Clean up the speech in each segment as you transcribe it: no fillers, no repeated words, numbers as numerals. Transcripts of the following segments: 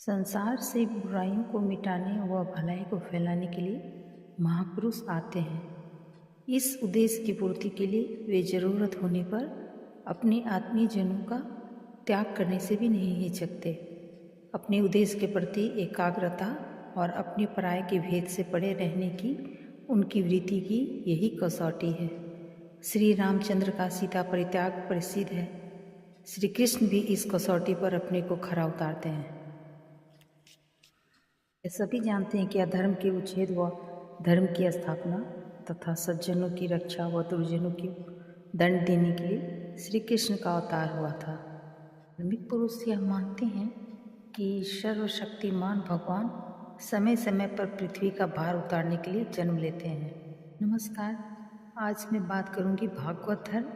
संसार से बुराइयों को मिटाने व भलाई को फैलाने के लिए महापुरुष आते हैं। इस उद्देश्य की पूर्ति के लिए वे जरूरत होने पर अपने आत्मीय जनों का त्याग करने से भी नहीं हिचकते। अपने उद्देश्य के प्रति एकाग्रता और अपने पराये के भेद से परे रहने की उनकी वृत्ति की यही कसौटी है। श्री रामचंद्र का सीता परित्याग प्रसिद्ध है। श्री कृष्ण भी इस कसौटी पर अपने को खरा उतारते हैं। सभी जानते हैं कि अधर्म के उच्छेद व धर्म की स्थापना तथा सज्जनों की रक्षा व दुर्जनों की दंड देने के लिए श्री कृष्ण का अवतार हुआ था। धार्मिक पुरुष यह मानते हैं कि सर्वशक्तिमान भगवान समय समय पर पृथ्वी का भार उतारने के लिए जन्म लेते हैं। नमस्कार, आज मैं बात करूंगी भागवत धर्म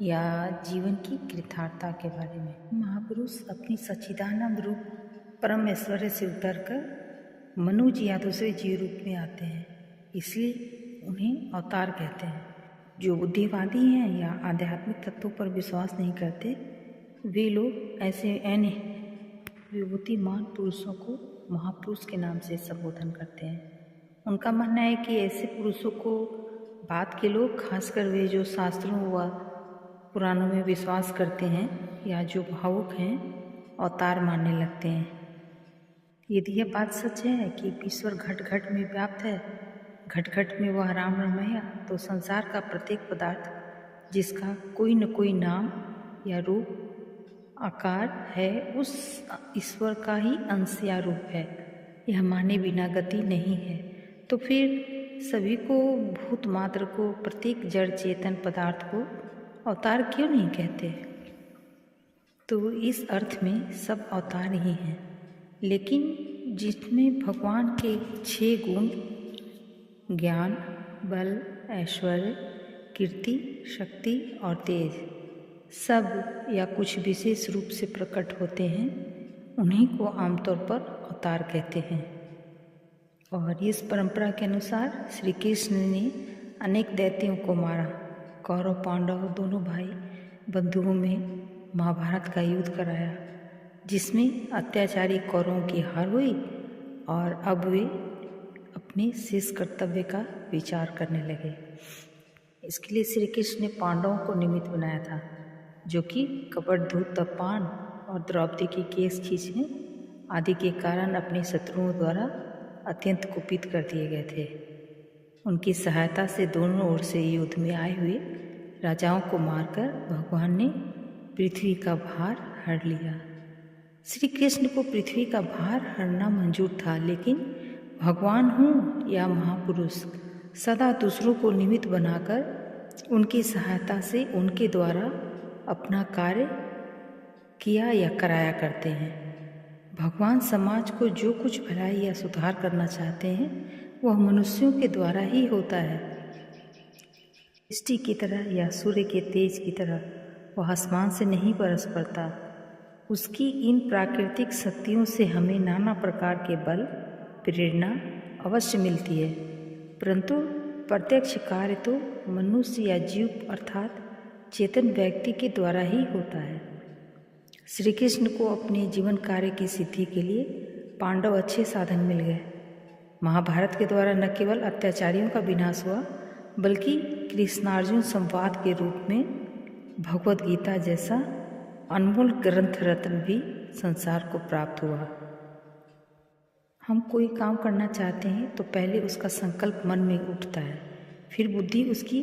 या जीवन की कृतार्थता के बारे में। महापुरुष अपनी सच्चिदानंद रूप परम ऐश्वर्य से उतरकर मनुष्य या दूसरे जीव रूप में आते हैं, इसलिए उन्हें अवतार कहते हैं। जो बुद्धिवादी हैं या आध्यात्मिक तत्वों पर विश्वास नहीं करते, वे लोग ऐसे अन्य विभूतिमान पुरुषों को महापुरुष के नाम से संबोधन करते हैं। उनका मानना है कि ऐसे पुरुषों को बाद के लोग, खासकर वे जो शास्त्रों व पुराणों में विश्वास करते हैं या जो भावुक हैं, अवतार मानने लगते हैं। यदि यह बात सच है कि ईश्वर घट घट में व्याप्त है, घट घट में वह राम रमैया, तो संसार का प्रत्येक पदार्थ जिसका कोई न कोई नाम या रूप आकार है, उस ईश्वर का ही अंश या रूप है। यह माने बिना गति नहीं है। तो फिर सभी को, भूत मात्र को, प्रत्येक जड़ चेतन पदार्थ को अवतार क्यों नहीं कहते? तो इस अर्थ में सब अवतार ही हैं, लेकिन जिसमें भगवान के 6 गुण ज्ञान, बल, ऐश्वर्य, कीर्ति, शक्ति और तेज सब या कुछ विशेष रूप से प्रकट होते हैं, उन्हीं को आमतौर पर अवतार कहते हैं। और इस परंपरा के अनुसार श्री कृष्ण ने अनेक दैत्यों को मारा। कौरव पांडव दोनों भाई बंधुओं में महाभारत का युद्ध कराया, जिसमें अत्याचारी कौरवों की हार हुई और अब वे अपने शेष कर्तव्य का विचार करने लगे। इसके लिए श्री कृष्ण ने पांडवों को निमित्त बनाया था, जो कि कपटधूत पान और द्रौपदी की केस खींचने आदि के कारण अपने शत्रुओं द्वारा अत्यंत कुपित कर दिए गए थे। उनकी सहायता से दोनों ओर से युद्ध में आए हुए राजाओं को मारकर भगवान ने पृथ्वी का भार हर लिया। श्री कृष्ण को पृथ्वी का भार हरना मंजूर था, लेकिन भगवान हूँ या महापुरुष सदा दूसरों को निमित्त बनाकर उनकी सहायता से उनके द्वारा अपना कार्य किया या कराया करते हैं। भगवान समाज को जो कुछ भलाई या सुधार करना चाहते हैं, वह मनुष्यों के द्वारा ही होता है। दृष्टि की तरह या सूर्य के तेज की तरह वह आसमान से नहीं बरस पड़ता। उसकी इन प्राकृतिक शक्तियों से हमें नाना प्रकार के बल, प्रेरणा अवश्य मिलती है, परंतु प्रत्यक्ष कार्य तो मनुष्य या जीव अर्थात चेतन व्यक्ति के द्वारा ही होता है। श्री कृष्ण को अपने जीवन कार्य की सिद्धि के लिए पांडव अच्छे साधन मिल गए। महाभारत के द्वारा न केवल अत्याचारियों का विनाश हुआ, बल्कि कृष्णार्जुन संवाद के रूप में भगवद गीता जैसा अनमोल ग्रंथ रत्न भी संसार को प्राप्त हुआ। हम कोई काम करना चाहते हैं तो पहले उसका संकल्प मन में उठता है, फिर बुद्धि उसकी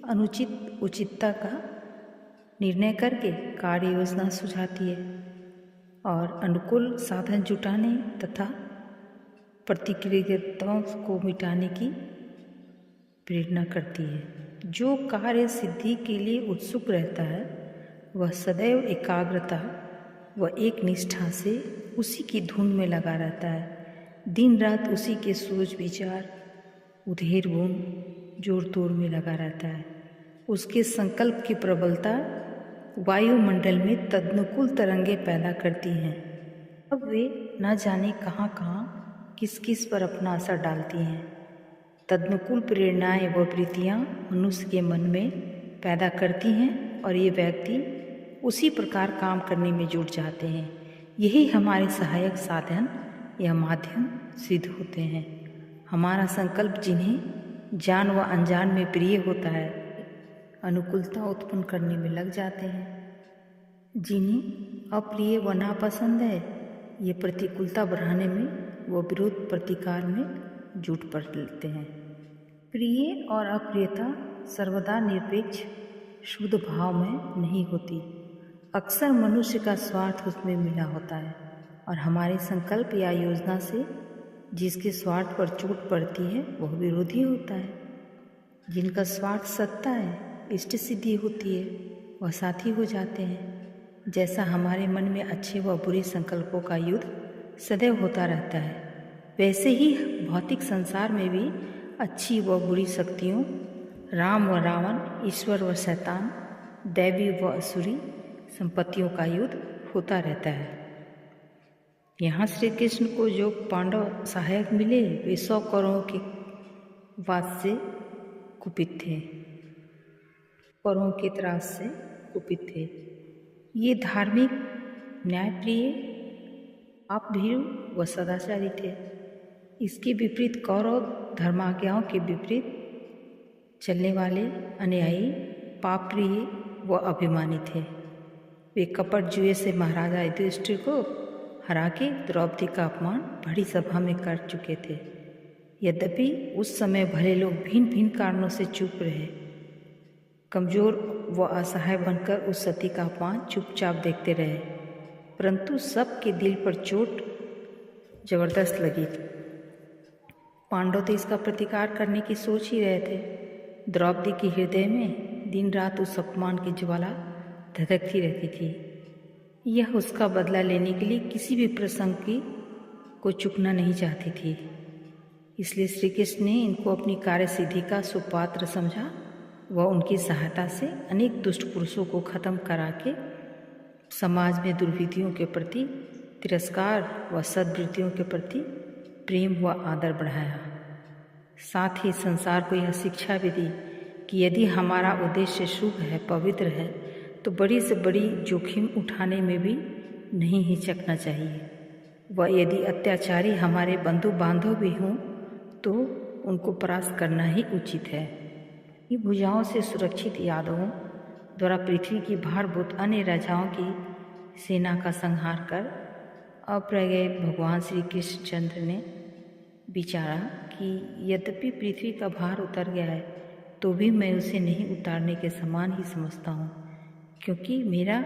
अनुचित उचितता का निर्णय करके कार्य योजना सुझाती है और अनुकूल साधन जुटाने तथा प्रतिक्रियाओं को मिटाने की प्रेरणा करती है। जो कार्य सिद्धि के लिए उत्सुक रहता है, वह सदैव एकाग्रता व एक निष्ठा से उसी की धुन में लगा रहता है। दिन रात उसी के सोच विचार, उधेर गुण, जोर तोड़ में लगा रहता है। उसके संकल्प की प्रबलता वायुमंडल में तदनुकूल तरंगे पैदा करती हैं। अब वे न जाने कहाँ कहाँ किस किस पर अपना असर डालती हैं। तदनुकूल प्रेरणाएं व वृत्तियाँ मनुष्य के मन में पैदा करती हैं और ये व्यक्ति उसी प्रकार काम करने में जुट जाते हैं। यही हमारे सहायक साधन या माध्यम सिद्ध होते हैं। हमारा संकल्प जिन्हें जान व अनजान में प्रिय होता है, अनुकूलता उत्पन्न करने में लग जाते हैं। जिन्हें अप्रिय व नापसंद है, ये प्रतिकूलता बढ़ाने में व विरोध प्रतिकार में जुट पड़ते हैं। प्रिय और अप्रियता सर्वदा निरपेक्ष शुद्ध भाव में नहीं होती। अक्सर मनुष्य का स्वार्थ उसमें मिला होता है और हमारे संकल्प या योजना से जिसके स्वार्थ पर चोट पड़ती है वह विरोधी होता है। जिनका स्वार्थ सत्ता है, इष्ट सिद्धि होती है, वह साथी हो जाते हैं। जैसा हमारे मन में अच्छे व बुरे संकल्पों का युद्ध सदैव होता रहता है, वैसे ही भौतिक संसार में भी अच्छी व बुरी शक्तियों, राम व रावण, ईश्वर व शैतान, दैवी व असुरी संपत्तियों का युद्ध होता रहता है। यहाँ श्री कृष्ण को जो पांडव सहायक मिले वे 100 करोड़ों के वाद से कुपित थे, करोड़ों के त्रास से कुपित थे। ये धार्मिक, न्यायप्रिय, आपभीरु व सदाचारी थे। इसके विपरीत कौरव धर्माज्ञाओं के विपरीत चलने वाले अन्यायी, पापप्रिय व अभिमानी थे। वे कपट जुए से महाराजा युधिष्ठिर को हरा के द्रौपदी का अपमान बड़ी सभा में कर चुके थे। यद्यपि उस समय भले लोग भिन्न भिन्न कारणों से चुप रहे, कमजोर व असहाय बनकर उस सती का अपमान चुपचाप देखते रहे, परंतु सबके दिल पर चोट जबरदस्त लगी। पांडव तो इसका प्रतिकार करने की सोच ही रहे थे। द्रौपदी के हृदय में दिन रात उस अपमान की ज्वाला धधकती रहती थी। यह उसका बदला लेने के लिए किसी भी प्रसंग को चुकना नहीं चाहती थी। इसलिए श्री कृष्ण ने इनको अपनी कार्य सिद्धि का सुपात्र समझा व उनकी सहायता से अनेक दुष्ट पुरुषों को खत्म करा के समाज में दुर्विधियों के प्रति तिरस्कार व सद्वृत्तियों के प्रति प्रेम व आदर बढ़ाया। साथ ही संसार को यह शिक्षा भी दी कि यदि हमारा उद्देश्य शुभ है, पवित्र है, तो बड़ी से बड़ी जोखिम उठाने में भी नहीं हिचकना चाहिए। व यदि अत्याचारी हमारे बंधु बांधव भी हों तो उनको परास्त करना ही उचित है। ये भुजाओं से सुरक्षित यादवों द्वारा पृथ्वी की भारभूत अन्य राजाओं की सेना का संहार कर अप्रगय भगवान श्री कृष्णचंद्र ने विचारा कि यद्यपि पृथ्वी का भार उतर गया है तो भी मैं उसे नहीं उतारने के समान ही समझता हूँ, क्योंकि मेरा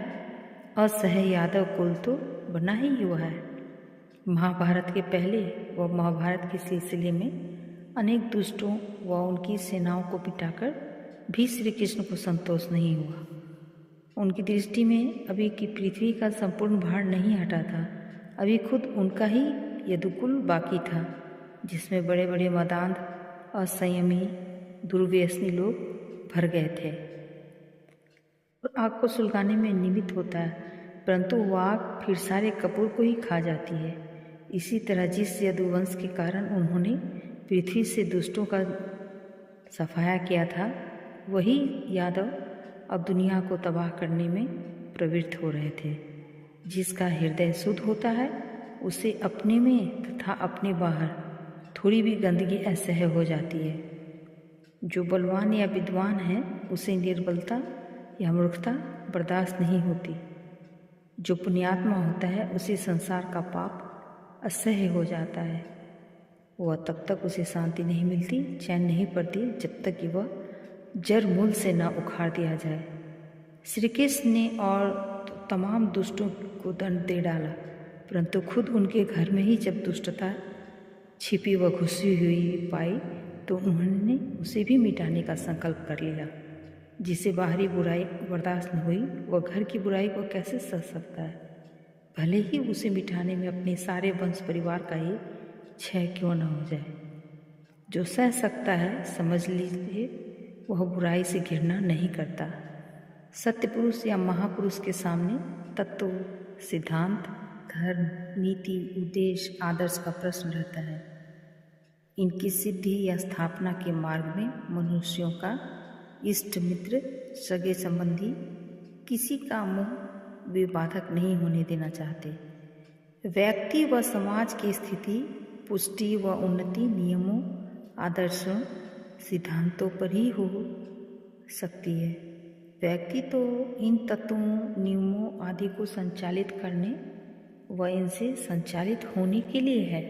असह्य यादव कुल तो बना ही हुआ है। महाभारत के पहले व महाभारत के सिलसिले में अनेक दुष्टों व उनकी सेनाओं को पिटाकर भी श्री कृष्ण को संतोष नहीं हुआ। उनकी दृष्टि में अभी की पृथ्वी का संपूर्ण भार नहीं हटा था, अभी खुद उनका ही यदुकुल बाकी था, जिसमें बड़े बड़े मदांध, असंयमी, दुर्व्यसनी लोग भर गए थे। और आग को सुलगाने में निमित्त होता है, परंतु वह आग फिर सारे कपूर को ही खा जाती है। इसी तरह जिस यदुवंश के कारण उन्होंने पृथ्वी से दुष्टों का सफाया किया था, वही यादव अब दुनिया को तबाह करने में प्रवृत्त हो रहे थे। जिसका हृदय शुद्ध होता है उसे अपने में तथा अपने बाहर थोड़ी भी गंदगी असह्य हो जाती है। जो बलवान या विद्वान है उसे निर्बलता या मूर्खता बर्दाश्त नहीं होती। जो पुण्यात्मा होता है उसे संसार का पाप असह्य हो जाता है। वह तब तक उसे शांति नहीं मिलती, चैन नहीं पड़ती, जब तक कि वह जड़ मूल से न उखाड़ दिया जाए। श्री कृष्ण ने और तमाम दुष्टों को दंड दे डाला, परंतु खुद उनके घर में ही जब दुष्टता छिपी व घुसी हुई पाई तो उन्होंने उसे भी मिटाने का संकल्प कर लिया। जिसे बाहरी बुराई बर्दाश्त न हुई वह घर की बुराई को कैसे सह सकता है, भले ही उसे मिटाने में अपने सारे वंश परिवार का ही क्षय क्यों न हो जाए। जो सह सकता है समझ लीजिए वह बुराई से घृणा नहीं करता। सत्य पुरुष या महापुरुष के सामने तत्व, सिद्धांत, धर्म, नीति, उद्देश्य, आदर्श का प्रश्न रहता है। इनकी सिद्धि या स्थापना के मार्ग में मनुष्यों का इष्ट मित्र, सगे संबंधी किसी का मुंह वे बाधक नहीं होने देना चाहते। व्यक्ति व समाज की स्थिति, पुष्टि व उन्नति नियमों, आदर्शों, सिद्धांतों पर ही हो सकती है। व्यक्ति तो इन तत्वों, नियमों आदि को संचालित करने व इनसे संचालित होने के लिए है।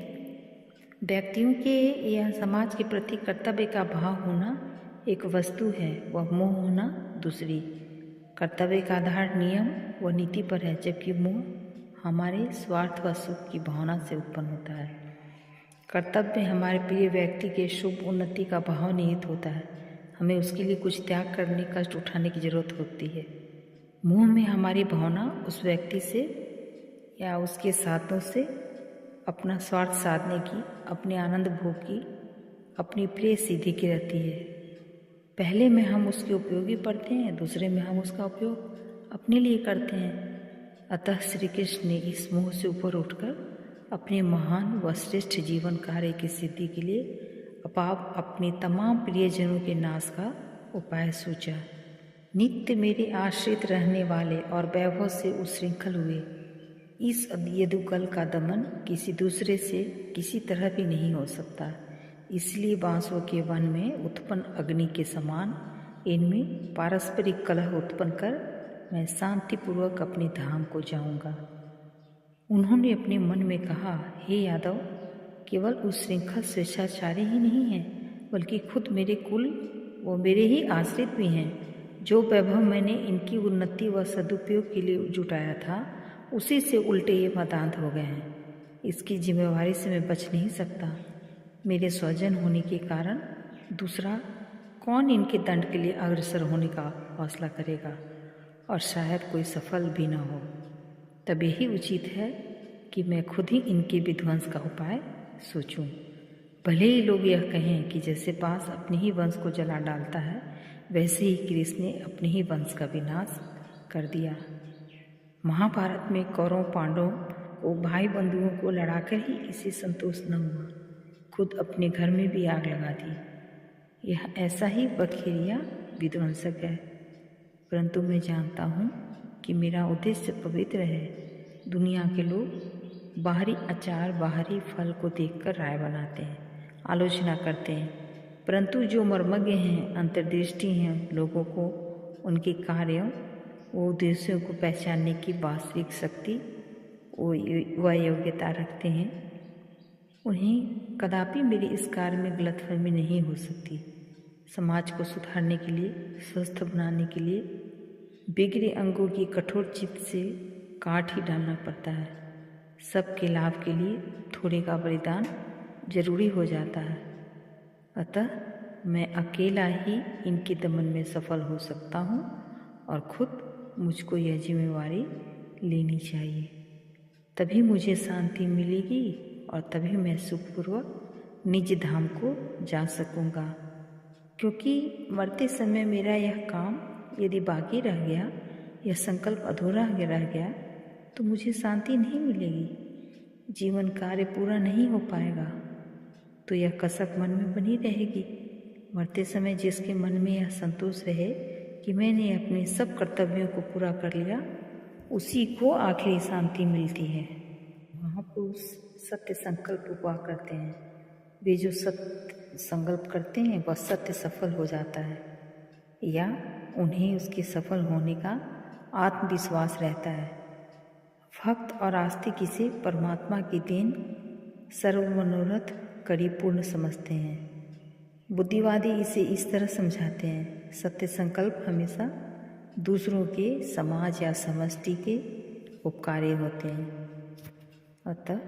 व्यक्तियों के या समाज के प्रति कर्तव्य का भाव होना एक वस्तु है, वह मोह होना दूसरी। कर्तव्य का आधार नियम व नीति पर है, जबकि मोह हमारे स्वार्थ व सुख की भावना से उत्पन्न होता है। कर्तव्य हमारे प्रिय व्यक्ति के शुभ उन्नति का भाव निहित होता है। हमें उसके लिए कुछ त्याग करने, कष्ट उठाने की जरूरत होती है। मोह में हमारी भावना उस व्यक्ति से या उसके साथों से अपना स्वार्थ साधने की, अपने आनंद भोग की, अपनी प्रिय सिद्धि की रहती है। पहले में हम उसके उपयोगी पड़ते हैं, दूसरे में हम उसका उपयोग अपने लिए करते हैं। अतः श्री कृष्ण ने इस मोह से ऊपर उठकर अपने महान व श्रेष्ठ जीवन कार्य की सिद्धि के लिए अपने तमाम प्रियजनों के नाश का उपाय सोचा। नित्य मेरे आश्रित रहने वाले और वैभव से उच्छृंखल हुए इस यदुकुल का दमन किसी दूसरे से किसी तरह भी नहीं हो सकता। इसलिए बांसों के वन में उत्पन्न अग्नि के समान इनमें पारस्परिक कलह उत्पन्न कर मैं शांतिपूर्वक अपने धाम को जाऊंगा। उन्होंने अपने मन में कहा, हे यादव, केवल उच्छृंखल स्वेच्छाचारी ही नहीं हैं, बल्कि खुद मेरे कुल व मेरे ही आश्रित भी हैं। जो वैभव मैंने इनकी उन्नति व सदुपयोग के लिए जुटाया था, उसी से उल्टे ये मदांत हो गए हैं। इसकी जिम्मेवारी से मैं बच नहीं सकता। मेरे स्वजन होने के कारण दूसरा कौन इनके दंड के लिए अग्रसर होने का हौसला करेगा, और शायद कोई सफल भी न हो। तब यही उचित है कि मैं खुद ही इनके विध्वंस का उपाय सोचूं। भले ही लोग यह कहें कि जैसे बांस अपने ही वंश को जला डालता है, वैसे ही कृष्ण ने अपने ही वंश का विनाश कर दिया। महाभारत में कौरव पांडवों को भाई बंधुओं को लड़ाकर ही इसे संतोष न हुआ, खुद अपने घर में भी आग लगा दी। यह ऐसा ही बखेड़िया विध्वंसक है, परंतु मैं जानता हूँ कि मेरा उद्देश्य पवित्र है। दुनिया के लोग बाहरी आचार, बाहरी फल को देखकर राय बनाते हैं, आलोचना करते हैं, परंतु जो मर्मज्ञ हैं, अंतर्दृष्टि हैं, लोगों को उनके कार्यों व उद्देश्यों को पहचानने की वास्तविक शक्ति व योग्यता रखते हैं, उन्हें कदापि मेरे इस कार्य में गलतफहमी नहीं हो सकती। समाज को सुधारने के लिए, स्वस्थ बनाने के लिए बिगड़े अंगों की कठोर चित्त से काट ही डालना पड़ता है। सबके लाभ के लिए थोड़े का बलिदान जरूरी हो जाता है। अतः मैं अकेला ही इनके दमन में सफल हो सकता हूँ और खुद मुझको यह जिम्मेवारी लेनी चाहिए। तभी मुझे शांति मिलेगी और तभी मैं सुखपूर्वक निज धाम को जा सकूँगा। क्योंकि मरते समय मेरा यह काम यदि बाकी रह गया, यह संकल्प अधूरा रह गया, तो मुझे शांति नहीं मिलेगी, जीवन कार्य पूरा नहीं हो पाएगा, तो यह कसक मन में बनी रहेगी। मरते समय जिसके मन में यह संतोष रहे कि मैंने अपने सब कर्तव्यों को पूरा कर लिया, उसी को आखिरी शांति मिलती है। महापुरुष सत्य संकल्प हुआ करते हैं। वे जो सत्य संकल्प करते हैं वह सत्य सफल हो जाता है, या उन्हें उसके सफल होने का आत्मविश्वास रहता है। भक्त और आस्तिक इसे परमात्मा की देन, सर्व मनोरथ करी पूर्ण समझते हैं। बुद्धिवादी इसे इस तरह समझाते हैं, सत्य संकल्प हमेशा दूसरों के, समाज या समष्टि के उपकारी होते हैं। अतः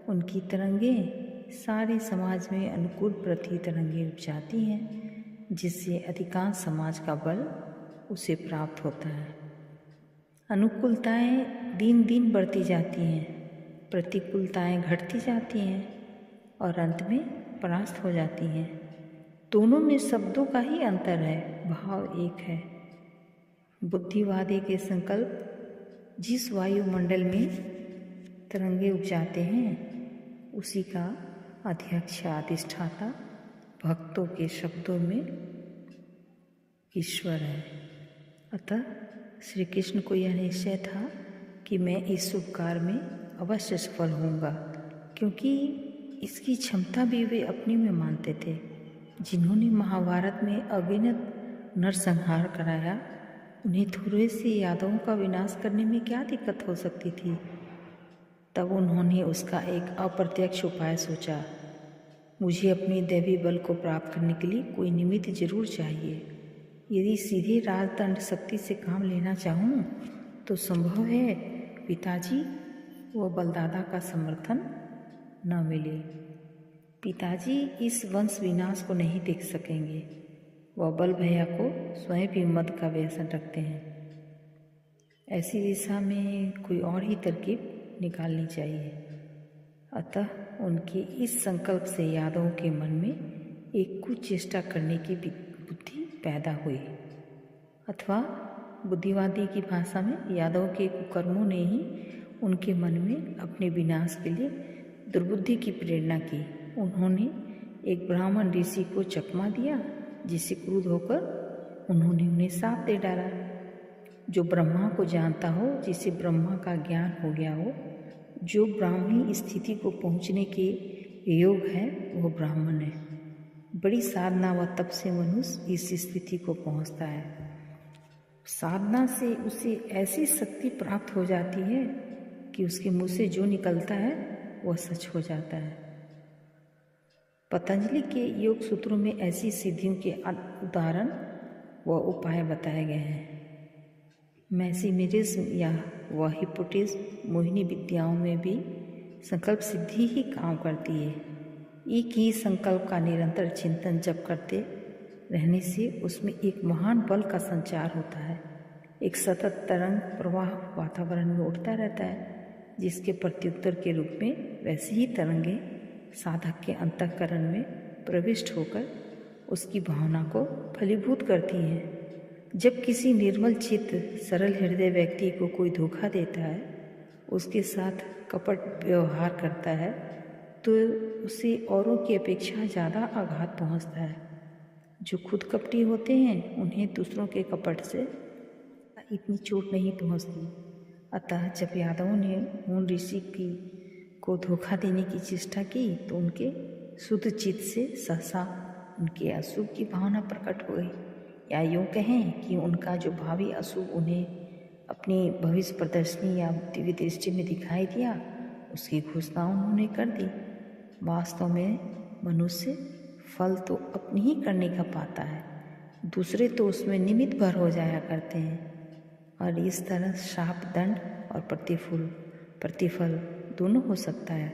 उनकी तरंगें सारे समाज में अनुकूल प्रति तरंगें उपजाती हैं, जिससे अधिकांश समाज का बल उसे प्राप्त होता है। अनुकूलताएं दिन दिन बढ़ती जाती हैं, प्रतिकूलताएं घटती जाती हैं और अंत में परास्त हो जाती हैं। दोनों में शब्दों का ही अंतर है, भाव एक है। बुद्धिवादी के संकल्प जिस वायुमंडल में तरंगे उपजाते हैं, उसी का अध्यक्ष अधिष्ठाता भक्तों के शब्दों में ईश्वर है। अतः श्री कृष्ण को यह निश्चय था कि मैं इस शुभ कार्य में अवश्य सफल होऊंगा, क्योंकि इसकी क्षमता भी वे अपने में मानते थे। जिन्होंने महाभारत में अगिनत नरसंहार कराया, उन्हें थोड़े से यादवों का विनाश करने में क्या दिक्कत हो सकती थी। तब उन्होंने उसका एक अप्रत्यक्ष उपाय सोचा। मुझे अपने दैवी बल को प्राप्त करने के लिए कोई निमित्त जरूर चाहिए। यदि सीधे राजदंड शक्ति से काम लेना चाहूँ तो संभव है पिताजी व बलदादा का समर्थन न मिले। पिताजी इस वंश विनाश को नहीं देख सकेंगे। वह बल भैया को स्वयं भी मद का व्यसन रखते हैं। ऐसी दिशा में कोई और ही तरकीब निकालनी चाहिए। अतः उनके इस संकल्प से यादवों के मन में एक कुछ चेष्टा करने की बुद्धि पैदा हुई, अथवा बुद्धिवादी की भाषा में यादवों के कुकर्मों ने ही उनके मन में अपने विनाश के लिए दुर्बुद्धि की प्रेरणा की। उन्होंने एक ब्राह्मण ऋषि को चकमा दिया, जिससे क्रुद्ध होकर उन्होंने उन्हें शाप दे डाला। जो ब्रह्मा को जानता हो, जिसे ब्रह्मा का ज्ञान हो गया हो, जो ब्राह्मी स्थिति को पहुँचने के योग है, वह ब्राह्मण है। बड़ी साधना व तप से मनुष्य इस स्थिति को पहुँचता है। साधना से उसे ऐसी शक्ति प्राप्त हो जाती है कि उसके मुँह से जो निकलता है वह सच हो जाता है। पतंजलि के योग सूत्रों में ऐसी सिद्धियों के उदाहरण व उपाय बताए गए हैं। मैसिमिरिज्म या व हिप्नोटिज्म मोहिनी विद्याओं में भी संकल्प सिद्धि ही काम करती है। एक ही संकल्प का निरंतर चिंतन जप करते रहने से उसमें एक महान बल का संचार होता है। एक सतत तरंग प्रवाह वातावरण में उठता रहता है, जिसके प्रत्युत्तर के रूप में वैसी ही तरंगें साधक के अंतःकरण में प्रविष्ट होकर उसकी भावना को फलीभूत करती हैं। जब किसी निर्मल चित्त सरल हृदय व्यक्ति को कोई धोखा देता है, उसके साथ कपट व्यवहार करता है, तो उसे औरों की अपेक्षा ज़्यादा आघात पहुंचता है। जो खुद कपटी होते हैं, उन्हें दूसरों के कपट से इतनी चोट नहीं पहुंचती। अतः जब यादवों ने उन ऋषि को धोखा देने की चेष्टा की, तो उनके शुद्ध चित्त से सहसा उनके अशुभ की भावना प्रकट हो गई, या यूँ कहें कि उनका जो भावी अशुभ उन्हें अपनी भविष्य प्रदर्शनी या दिव्य दृष्टि में दिखाई दिया, उसकी घोषणा उन्होंने कर दी। वास्तव में मनुष्य फल तो अपनी ही करने का पाता है, दूसरे तो उसमें निमित्त भर हो जाया करते हैं। और इस तरह शाप, दंड और प्रतिफल दोनों हो सकता है।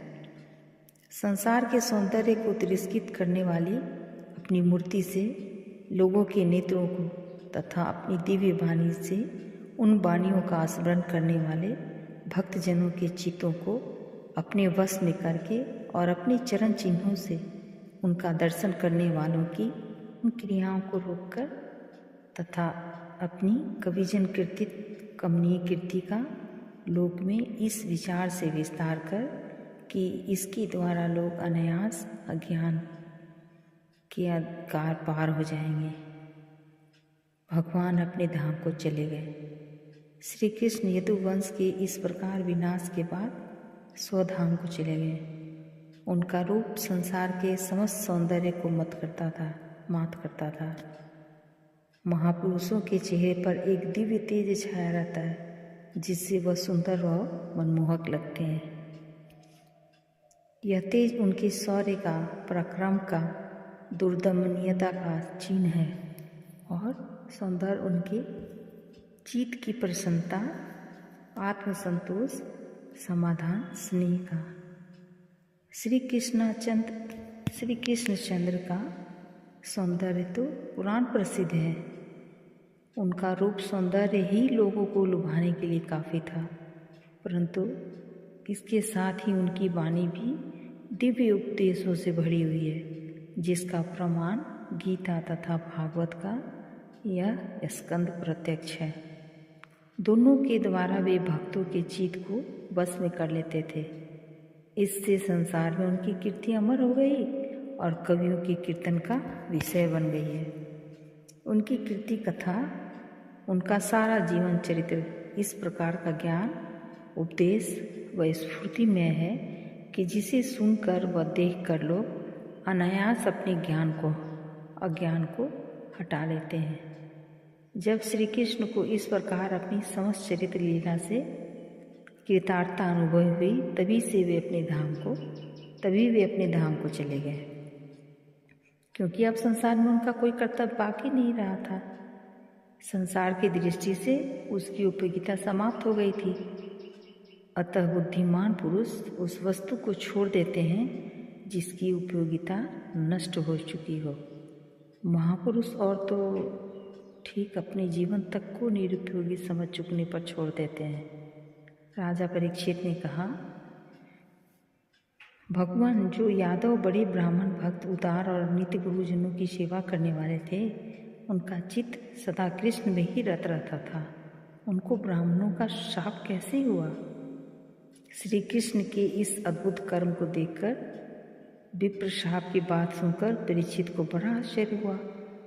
संसार के सौंदर्य को तिरस्कृत करने वाली अपनी मूर्ति से लोगों के नेत्रों को तथा अपनी दिव्य वाणी से उन वाणियों का स्मरण करने वाले भक्तजनों के चित्तों को अपने वश में करके और अपने चरण चिन्हों से उनका दर्शन करने वालों की उन क्रियाओं को रोककर तथा अपनी कविजन कृतित कमनीय कीर्ति का लोक में इस विचार से विस्तार कर कि इसके द्वारा लोग अनायास अज्ञान के अंधकार पार हो जाएंगे। भगवान अपने धाम को चले गए। श्री कृष्ण यदुवंश के इस प्रकार विनाश के बाद स्वधाम को चले गए। उनका रूप संसार के समस्त सौंदर्य को मात करता था। महापुरुषों के चेहरे पर एक दिव्य तेज छाया रहता है, जिससे वह सुंदर व मनमोहक लगते हैं। यह तेज उनके शौर्य का, पराक्रम का, दुर्दमनीयता का चिन्ह है और सौंदर्य उनके चित्त की प्रसन्नता, आत्मसंतोष, समाधान, स्नेह का। श्री कृष्णचंद्र का सौंदर्य तो पुराण प्रसिद्ध है। उनका रूप सौंदर्य ही लोगों को लुभाने के लिए काफ़ी था, परंतु इसके साथ ही उनकी वाणी भी दिव्य उपदेशों से भरी हुई है, जिसका प्रमाण गीता तथा भागवत का यह स्कंद प्रत्यक्ष है। दोनों के द्वारा वे भक्तों के चित्त को बस में कर लेते थे। इससे संसार में उनकी कीर्ति अमर हो गई और कवियों के कीर्तन का विषय बन गई है। उनकी कीर्ति कथा, उनका सारा जीवन चरित्र इस प्रकार का ज्ञान, उपदेश वह स्फूर्तिमय है कि जिसे सुनकर व देखकर लोग अनायास अपने अज्ञान को हटा लेते हैं। जब श्री कृष्ण को इस प्रकार अपनी समस्त चरित्र लीला से कृतार्थता अनुभव हुई, तभी वे अपने धाम को चले गए, क्योंकि अब संसार में उनका कोई कर्तव्य बाकी नहीं रहा था। संसार की दृष्टि से उसकी उपयोगिता समाप्त हो गई थी। अतः बुद्धिमान पुरुष उस वस्तु को छोड़ देते हैं जिसकी उपयोगिता नष्ट हो चुकी हो। महापुरुष और तो ठीक अपने जीवन तक को निरुपयोगी समझ चुकने पर छोड़ देते हैं। राजा परीक्षित ने कहा, भगवान, जो यादव बड़े ब्राह्मण भक्त, उदार और नित्य गुरुजनों की सेवा करने वाले थे, उनका चित्त सदा कृष्ण में ही रत रहता था। उनको ब्राह्मणों का शाप कैसे हुआ? श्री कृष्ण के इस अद्भुत कर्म को देखकर विप्र शाप की बात सुनकर परीक्षित को बड़ा आश्चर्य हुआ।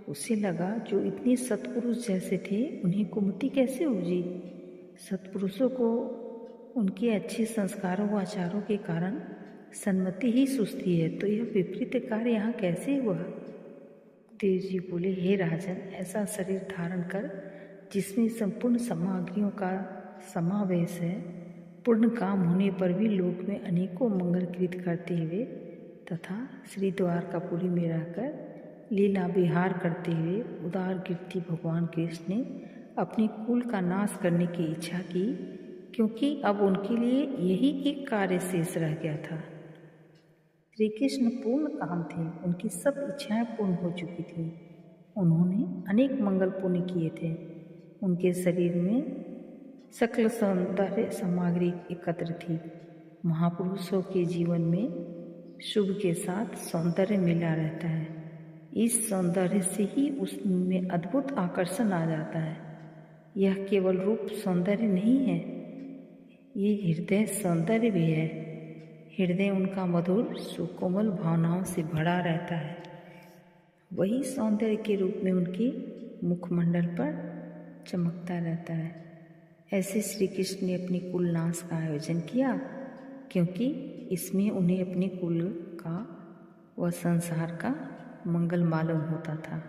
उसे लगा, जो इतने सत्पुरुष जैसे थे, उन्हें कुमति कैसे उपजी? सत्पुरुषों को उनके अच्छे संस्कारों व आचारों के कारण सन्मति ही सुस्ती है, तो यह विपरीत कार्य यहाँ कैसे हुआ? देव जी बोले, हे राजन, ऐसा शरीर धारण कर जिसमें संपूर्ण सामग्रियों का समावेश है, पूर्ण काम होने पर भी लोक में अनेकों मंगलकृत करते हुए तथा श्री द्वारकापुरी में रहकर लीला विहार करते हुए उदार कीर्ति भगवान कृष्ण ने अपने कुल का नाश करने की इच्छा की, क्योंकि अब उनके लिए यही एक कार्य शेष रह गया था। श्री कृष्ण पूर्ण काम थे, उनकी सब इच्छाएं पूर्ण हो चुकी थी। उन्होंने अनेक मंगल पुण्य किए थे। उनके शरीर में सकल सौंदर्य सामग्री एकत्र थी। महापुरुषों के जीवन में शुभ के साथ सौंदर्य मिला रहता है। इस सौंदर्य से ही उसमें अद्भुत आकर्षण आ जाता है। यह केवल रूप सौंदर्य नहीं है, ये हृदय सौंदर्य भी है। हृदय उनका मधुर सुकोमल भावनाओं से भरा रहता है। वही सौंदर्य के रूप में उनके मुखमंडल पर चमकता रहता है। ऐसे श्री कृष्ण ने अपनी कुल नाश का आयोजन किया, क्योंकि इसमें उन्हें अपने कुल का व संसार का मंगल मालूम होता था।